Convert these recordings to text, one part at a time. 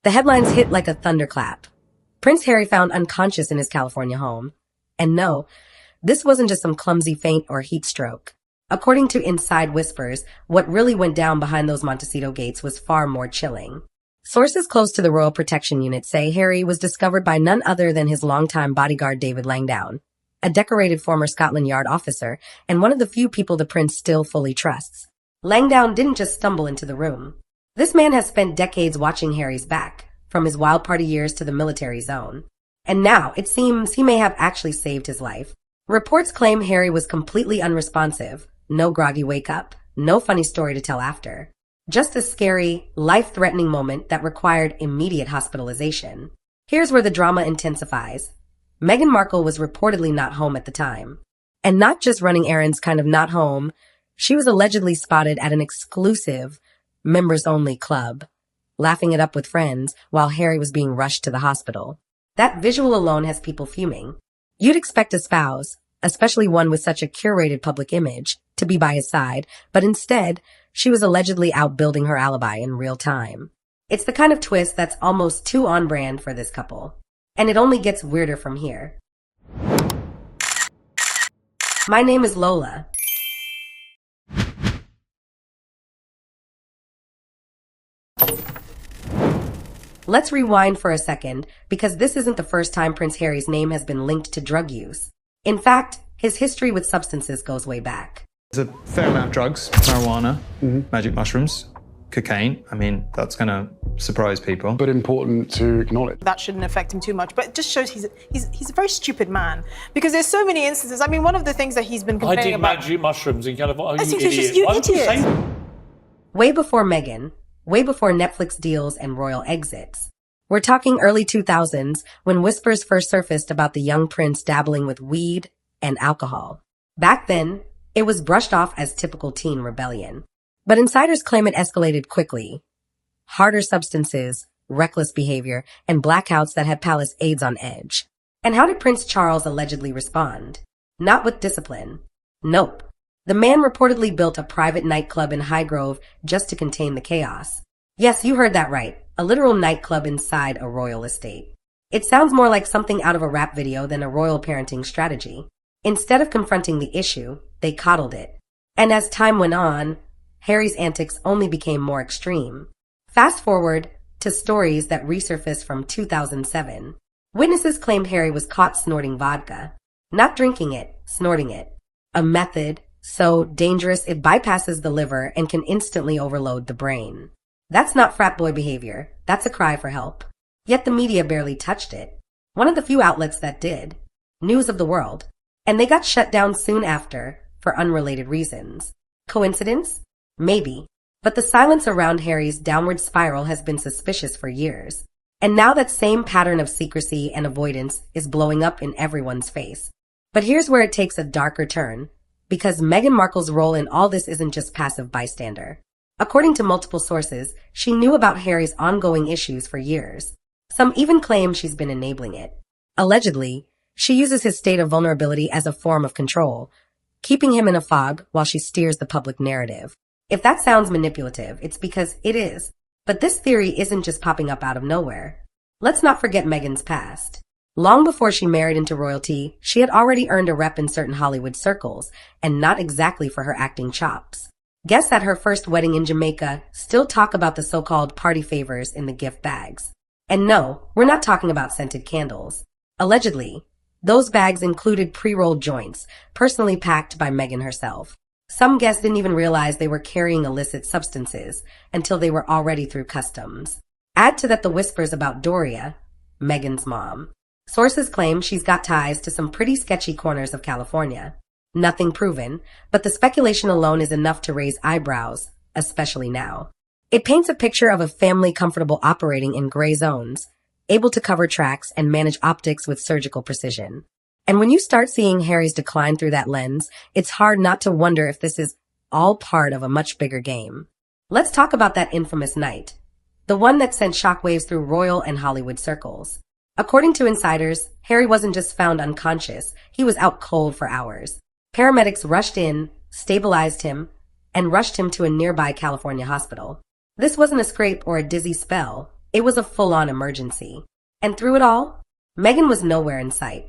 The headlines hit like a thunderclap. Prince Harry found unconscious in his California home. And no, this wasn't just some clumsy faint or heat stroke. According to inside whispers, what really went down behind those Montecito gates was far more chilling. Sources close to the Royal Protection Unit say Harry was discovered by none other than his longtime bodyguard David Langdown, a decorated former Scotland Yard officer and one of the few people the prince still fully trusts. Langdown didn't just stumble into the room. This man has spent decades watching Harry's back, from his wild party years to the military zone. And now, it seems he may have actually saved his life. Reports claim Harry was completely unresponsive, no groggy wake-up, no funny story to tell after. Just a scary, life-threatening moment that required immediate hospitalization. Here's where the drama intensifies. Meghan Markle was reportedly not home at the time. And not just running errands kind of not home, she was allegedly spotted at an exclusive, members-only club, laughing it up with friends while Harry was being rushed to the hospital. That visual alone has people fuming. You'd expect a spouse, especially one with such a curated public image, to be by his side, but instead, she was allegedly out building her alibi in real time. It's the kind of twist that's almost too on brand for this couple. And it only gets weirder from here. My name is Lola. Let's rewind for a second, because this isn't the first time Prince Harry's name has been linked to drug use. In fact, his history with substances goes way back. There's a fair amount of drugs, marijuana, magic mushrooms, cocaine. I mean, that's going to surprise people. But important to acknowledge. That shouldn't affect him too much, but it just shows he's a very stupid man. Because there's so many instances. I mean, one of the things that he's been complaining about... magic mushrooms in California. I think it's just you idiot. Way before Meghan, way before Netflix deals and royal exits. We're talking early 2000s when whispers first surfaced about the young prince dabbling with weed and alcohol. Back then, it was brushed off as typical teen rebellion. But insiders claim it escalated quickly. Harder substances, reckless behavior, and blackouts that had palace aides on edge. And how did Prince Charles allegedly respond? Not with discipline. Nope. The man reportedly built a private nightclub in Highgrove just to contain the chaos. Yes, you heard that right. A literal nightclub inside a royal estate. It sounds more like something out of a rap video than a royal parenting strategy. Instead of confronting the issue, they coddled it. And as time went on, Harry's antics only became more extreme. Fast forward to stories that resurfaced from 2007. Witnesses claimed Harry was caught snorting vodka. Not drinking it, snorting it. A method so dangerous it bypasses the liver and can instantly overload the brain. That's not frat boy behavior. That's a cry for help. Yet the media barely touched it. One of the few outlets that did. News of the World. And they got shut down soon after, for unrelated reasons. Coincidence? Maybe. But the silence around Harry's downward spiral has been suspicious for years. And now that same pattern of secrecy and avoidance is blowing up in everyone's face. But here's where it takes a darker turn. Because Meghan Markle's role in all this isn't just passive bystander. According to multiple sources, she knew about Harry's ongoing issues for years. Some even claim she's been enabling it. Allegedly, she uses his state of vulnerability as a form of control, keeping him in a fog while she steers the public narrative. If that sounds manipulative, it's because it is. But this theory isn't just popping up out of nowhere. Let's not forget Meghan's past. Long before she married into royalty, she had already earned a rep in certain Hollywood circles, and not exactly for her acting chops. Guests at her first wedding in Jamaica still talk about the so-called party favors in the gift bags. And no, we're not talking about scented candles. Allegedly, those bags included pre-rolled joints, personally packed by Meghan herself. Some guests didn't even realize they were carrying illicit substances until they were already through customs. Add to that the whispers about Doria, Meghan's mom. Sources claim she's got ties to some pretty sketchy corners of California. Nothing proven, but the speculation alone is enough to raise eyebrows, especially now. It paints a picture of a family comfortable operating in gray zones, able to cover tracks and manage optics with surgical precision. And when you start seeing Harry's decline through that lens, it's hard not to wonder if this is all part of a much bigger game. Let's talk about that infamous night. The one that sent shockwaves through royal and Hollywood circles. According to insiders, Harry wasn't just found unconscious, he was out cold for hours. Paramedics rushed in, stabilized him, and rushed him to a nearby California hospital. This wasn't a scrape or a dizzy spell. It was a full-on emergency. And through it all, Meghan was nowhere in sight.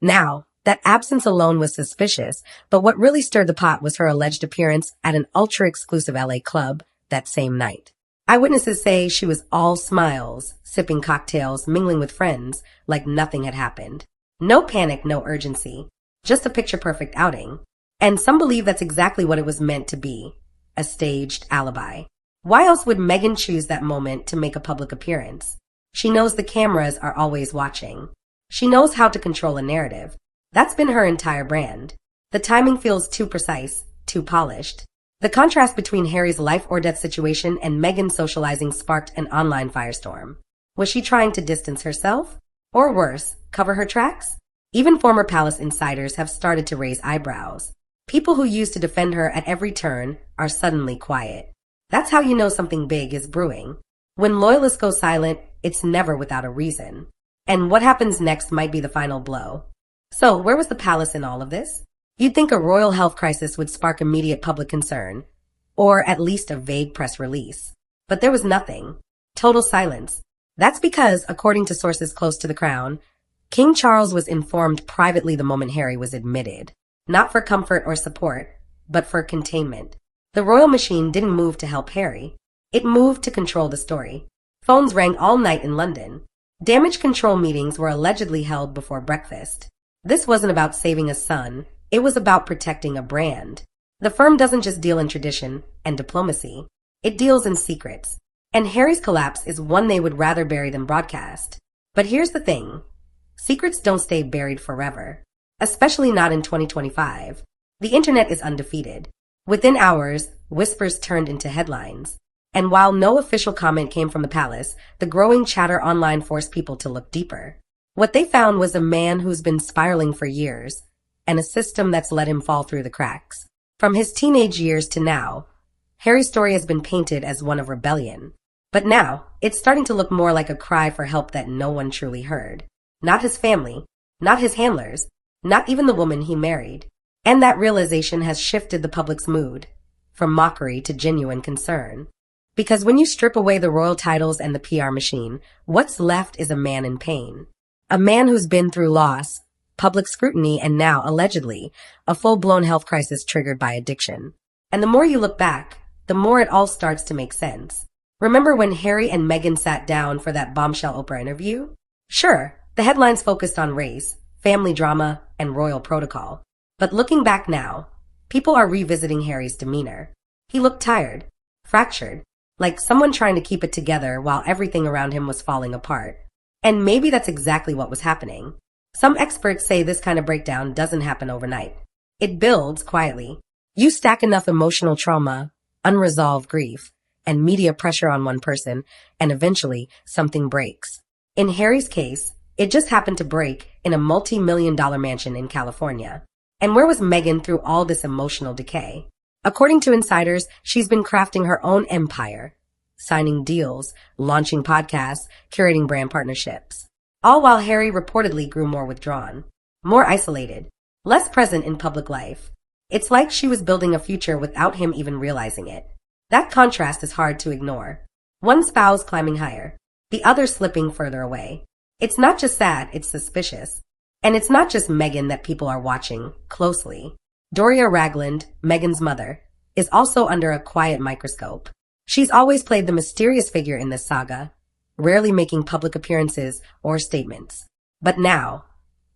Now, that absence alone was suspicious, but what really stirred the pot was her alleged appearance at an ultra-exclusive LA club that same night. Eyewitnesses say she was all smiles, sipping cocktails, mingling with friends, like nothing had happened. No panic, no urgency, just a picture-perfect outing. And some believe that's exactly what it was meant to be, a staged alibi. Why else would Meghan choose that moment to make a public appearance? She knows the cameras are always watching. She knows how to control a narrative. That's been her entire brand. The timing feels too precise, too polished. The contrast between Harry's life or death situation and Meghan's socializing sparked an online firestorm. Was she trying to distance herself? Or worse, cover her tracks? Even former palace insiders have started to raise eyebrows. People who used to defend her at every turn are suddenly quiet. That's how you know something big is brewing. When loyalists go silent, it's never without a reason. And what happens next might be the final blow. So, where was the palace in all of this? You'd think a royal health crisis would spark immediate public concern, or at least a vague press release. But there was nothing. Total silence. That's because, according to sources close to the crown, King Charles was informed privately the moment Harry was admitted. Not for comfort or support, but for containment. The royal machine didn't move to help Harry. It moved to control the story. Phones rang all night in London. Damage control meetings were allegedly held before breakfast. This wasn't about saving a son. It was about protecting a brand. The firm doesn't just deal in tradition and diplomacy. It deals in secrets. And Harry's collapse is one they would rather bury than broadcast. But here's the thing. Secrets don't stay buried forever. Especially not in 2025. The internet is undefeated. Within hours, whispers turned into headlines. And while no official comment came from the palace, the growing chatter online forced people to look deeper. What they found was a man who's been spiraling for years, and a system that's let him fall through the cracks. From his teenage years to now, Harry's story has been painted as one of rebellion. But now, it's starting to look more like a cry for help that no one truly heard. Not his family, not his handlers, not even the woman he married. And that realization has shifted the public's mood, from mockery to genuine concern. Because when you strip away the royal titles and the PR machine, what's left is a man in pain. A man who's been through loss, public scrutiny, and now, allegedly, a full-blown health crisis triggered by addiction. And the more you look back, the more it all starts to make sense. Remember when Harry and Meghan sat down for that bombshell Oprah interview? Sure, the headlines focused on race, family drama, and royal protocol. But looking back now, people are revisiting Harry's demeanor. He looked tired, fractured, like someone trying to keep it together while everything around him was falling apart. And maybe that's exactly what was happening. Some experts say this kind of breakdown doesn't happen overnight. It builds quietly. You stack enough emotional trauma, unresolved grief, and media pressure on one person, and eventually something breaks. In Harry's case, it just happened to break in a multi-million-dollar mansion in California. And where was Meghan through all this emotional decay? According to insiders, she's been crafting her own empire, signing deals, launching podcasts, curating brand partnerships. All while Harry reportedly grew more withdrawn, more isolated, less present in public life. It's like she was building a future without him even realizing it. That contrast is hard to ignore. One spouse climbing higher, the other slipping further away. It's not just sad, it's suspicious. And it's not just Meghan that people are watching closely. Doria Ragland, Meghan's mother, is also under a quiet microscope. She's always played the mysterious figure in this saga, rarely making public appearances or statements. But now,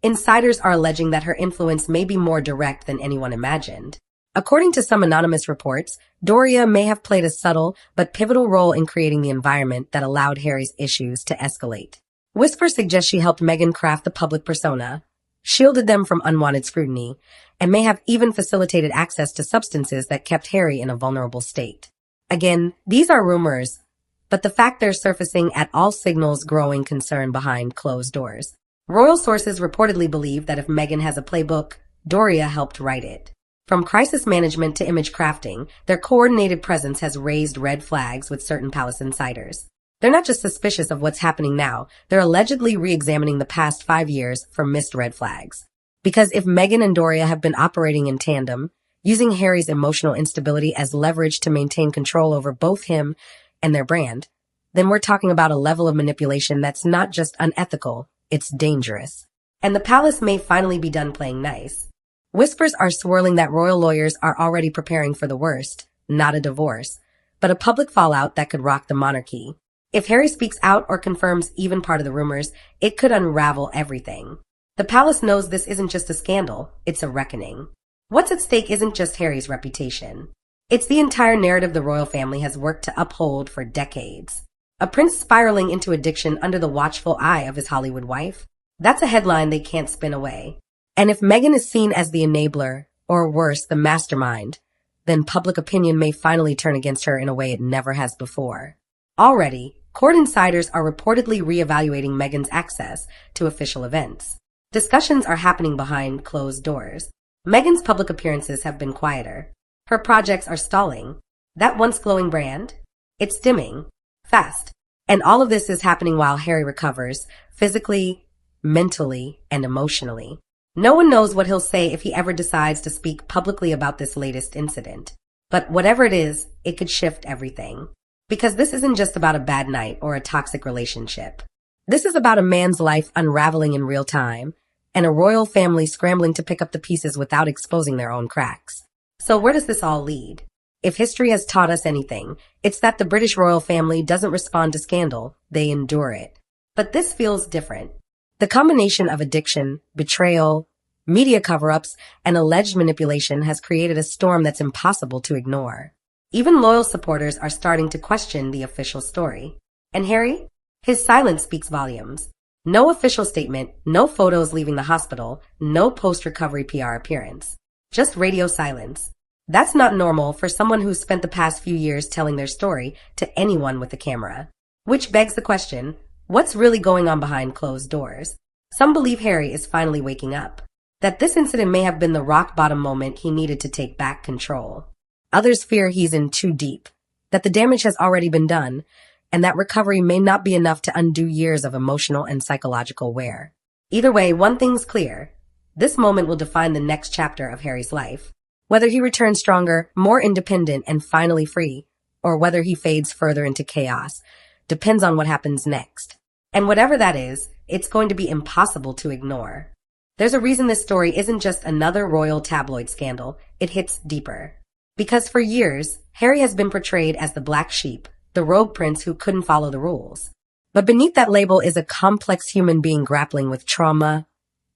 insiders are alleging that her influence may be more direct than anyone imagined. According to some anonymous reports, Doria may have played a subtle but pivotal role in creating the environment that allowed Harry's issues to escalate. Whispers suggest she helped Meghan craft the public persona, shielded them from unwanted scrutiny, and may have even facilitated access to substances that kept Harry in a vulnerable state. Again, these are rumors, but the fact they're surfacing at all signals growing concern behind closed doors. Royal sources reportedly believe that if Meghan has a playbook, Doria helped write it. From crisis management to image crafting, their coordinated presence has raised red flags with certain palace insiders. They're not just suspicious of what's happening now, they're allegedly re-examining the past 5 years for missed red flags. Because if Meghan and Doria have been operating in tandem, using Harry's emotional instability as leverage to maintain control over both him and their brand, then we're talking about a level of manipulation that's not just unethical, it's dangerous. And the palace may finally be done playing nice. Whispers are swirling that royal lawyers are already preparing for the worst, not a divorce, but a public fallout that could rock the monarchy. If Harry speaks out or confirms even part of the rumors, it could unravel everything. The palace knows this isn't just a scandal, it's a reckoning. What's at stake isn't just Harry's reputation. It's the entire narrative the royal family has worked to uphold for decades. A prince spiraling into addiction under the watchful eye of his Hollywood wife? That's a headline they can't spin away. And if Meghan is seen as the enabler, or worse, the mastermind, then public opinion may finally turn against her in a way it never has before. Already, court insiders are reportedly reevaluating Meghan's access to official events. Discussions are happening behind closed doors. Meghan's public appearances have been quieter. Her projects are stalling. That once glowing brand? It's dimming. Fast. And all of this is happening while Harry recovers, physically, mentally, and emotionally. No one knows what he'll say if he ever decides to speak publicly about this latest incident. But whatever it is, it could shift everything. Because this isn't just about a bad night or a toxic relationship. This is about a man's life unraveling in real time, and a royal family scrambling to pick up the pieces without exposing their own cracks. So where does this all lead? If history has taught us anything, it's that the British royal family doesn't respond to scandal, they endure it. But this feels different. The combination of addiction, betrayal, media cover-ups, and alleged manipulation has created a storm that's impossible to ignore. Even loyal supporters are starting to question the official story. And Harry? His silence speaks volumes. No official statement, no photos leaving the hospital, no post-recovery PR appearance. Just radio silence. That's not normal for someone who's spent the past few years telling their story to anyone with a camera. Which begs the question, what's really going on behind closed doors? Some believe Harry is finally waking up. That this incident may have been the rock-bottom moment he needed to take back control. Others fear he's in too deep. That the damage has already been done, and that recovery may not be enough to undo years of emotional and psychological wear. Either way, one thing's clear. This moment will define the next chapter of Harry's life. Whether he returns stronger, more independent, and finally free, or whether he fades further into chaos, depends on what happens next. And whatever that is, it's going to be impossible to ignore. There's a reason this story isn't just another royal tabloid scandal, it hits deeper. Because for years, Harry has been portrayed as the black sheep, the rogue prince who couldn't follow the rules. But beneath that label is a complex human being grappling with trauma,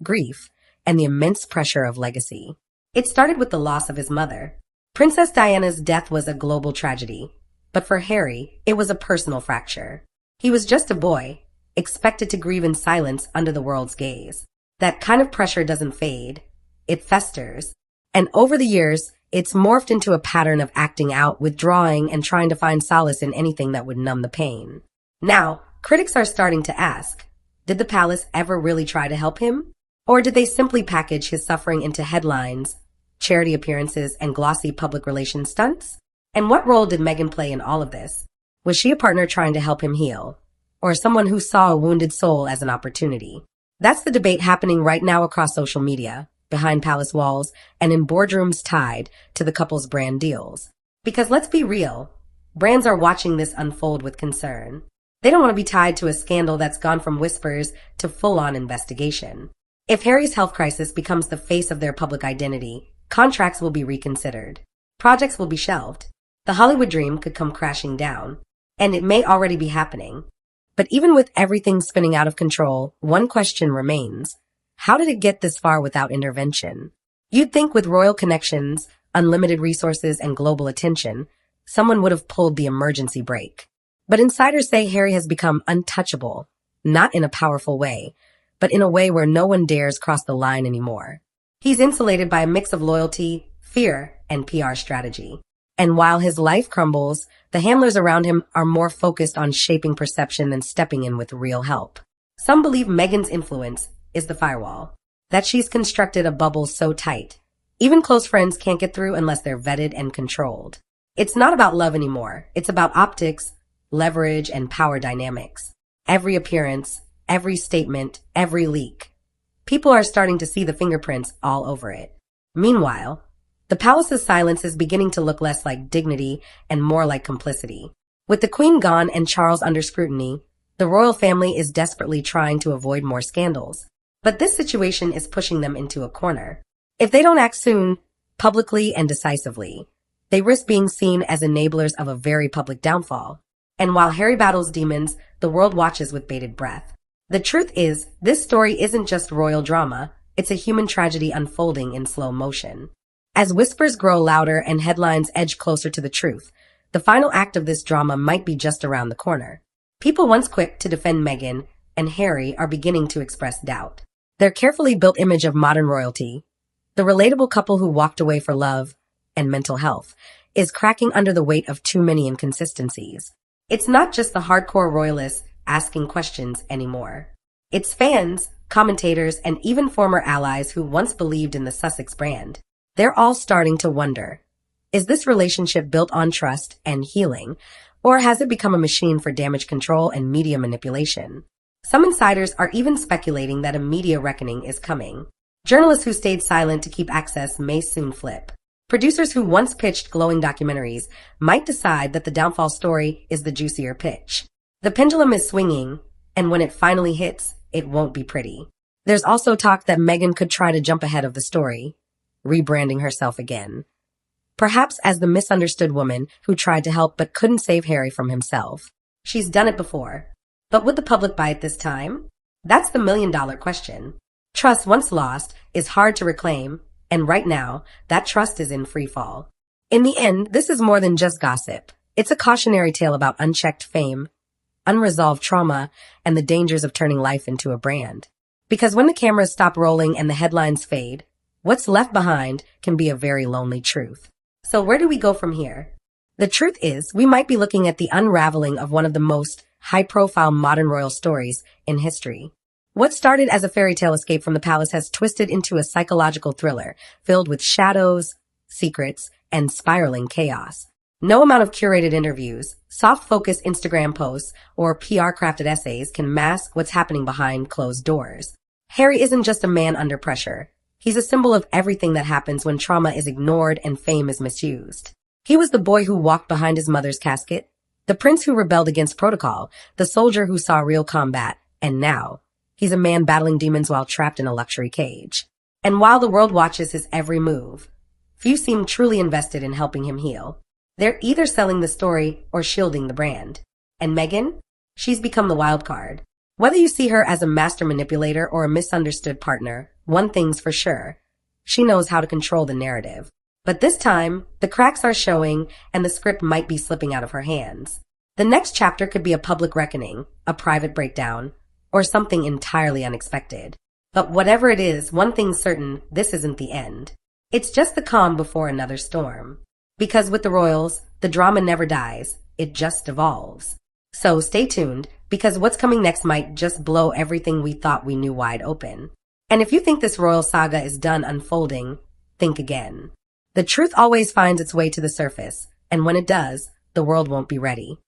grief, and the immense pressure of legacy. It started with the loss of his mother. Princess Diana's death was a global tragedy, but for Harry, it was a personal fracture. He was just a boy, expected to grieve in silence under the world's gaze. That kind of pressure doesn't fade. It festers. And over the years, it's morphed into a pattern of acting out, withdrawing, and trying to find solace in anything that would numb the pain. Now, critics are starting to ask, did the palace ever really try to help him? Or did they simply package his suffering into headlines, charity appearances, and glossy public relations stunts? And what role did Meghan play in all of this? Was she a partner trying to help him heal? Or someone who saw a wounded soul as an opportunity? That's the debate happening right now across social media, behind palace walls, and in boardrooms tied to the couple's brand deals. Because let's be real, brands are watching this unfold with concern. They don't want to be tied to a scandal that's gone from whispers to full-on investigation. If Harry's health crisis becomes the face of their public identity, contracts will be reconsidered. Projects will be shelved. The Hollywood dream could come crashing down. And it may already be happening. But even with everything spinning out of control, one question remains. How did it get this far without intervention? You'd think with royal connections, unlimited resources, and global attention, someone would have pulled the emergency brake. But insiders say Harry has become untouchable, not in a powerful way, but in a way where no one dares cross the line anymore. He's insulated by a mix of loyalty, fear, and PR strategy. And while his life crumbles, the handlers around him are more focused on shaping perception than stepping in with real help. Some believe Meghan's influence is the firewall, that she's constructed a bubble so tight, even close friends can't get through unless they're vetted and controlled. It's not about love anymore. It's about optics, leverage, and power dynamics. Every appearance, every statement, every leak. People are starting to see the fingerprints all over it. Meanwhile, the palace's silence is beginning to look less like dignity and more like complicity. With the Queen gone and Charles under scrutiny, the royal family is desperately trying to avoid more scandals. But this situation is pushing them into a corner. If they don't act soon, publicly and decisively, they risk being seen as enablers of a very public downfall. And while Harry battles demons, the world watches with bated breath. The truth is, this story isn't just royal drama, it's a human tragedy unfolding in slow motion. As whispers grow louder and headlines edge closer to the truth, the final act of this drama might be just around the corner. People once quick to defend Meghan and Harry are beginning to express doubt. Their carefully built image of modern royalty, the relatable couple who walked away for love and mental health, is cracking under the weight of too many inconsistencies. It's not just the hardcore royalists asking questions anymore. It's fans, commentators, and even former allies who once believed in the Sussex brand. They're all starting to wonder, is this relationship built on trust and healing, or has it become a machine for damage control and media manipulation? Some insiders are even speculating that a media reckoning is coming. Journalists who stayed silent to keep access may soon flip. Producers who once pitched glowing documentaries might decide that the downfall story is the juicier pitch. The pendulum is swinging, and when it finally hits, it won't be pretty. There's also talk that Meghan could try to jump ahead of the story, rebranding herself again. Perhaps as the misunderstood woman who tried to help but couldn't save Harry from himself. She's done it before. But would the public buy it this time? That's the million-dollar question. Trust once lost is hard to reclaim, and right now, that trust is in free fall. In the end, this is more than just gossip. It's a cautionary tale about unchecked fame, unresolved trauma, and the dangers of turning life into a brand. Because when the cameras stop rolling and the headlines fade, what's left behind can be a very lonely truth. So where do we go from here? The truth is, we might be looking at the unraveling of one of the most high-profile modern royal stories in history. What started as a fairy tale escape from the palace has twisted into a psychological thriller filled with shadows, secrets, and spiraling chaos. No amount of curated interviews, soft-focused Instagram posts, or PR-crafted essays can mask what's happening behind closed doors. Harry isn't just a man under pressure. He's a symbol of everything that happens when trauma is ignored and fame is misused. He was the boy who walked behind his mother's casket, the prince who rebelled against protocol, the soldier who saw real combat, and now, he's a man battling demons while trapped in a luxury cage. And while the world watches his every move, few seem truly invested in helping him heal. They're either selling the story or shielding the brand. And Meghan? She's become the wild card. Whether you see her as a master manipulator or a misunderstood partner, one thing's for sure. She knows how to control the narrative. But this time, the cracks are showing and the script might be slipping out of her hands. The next chapter could be a public reckoning, a private breakdown, or something entirely unexpected. But whatever it is, one thing's certain, this isn't the end. It's just the calm before another storm. Because with the royals, the drama never dies, it just evolves. So stay tuned, because what's coming next might just blow everything we thought we knew wide open. And if you think this royal saga is done unfolding, think again. The truth always finds its way to the surface, and when it does, the world won't be ready.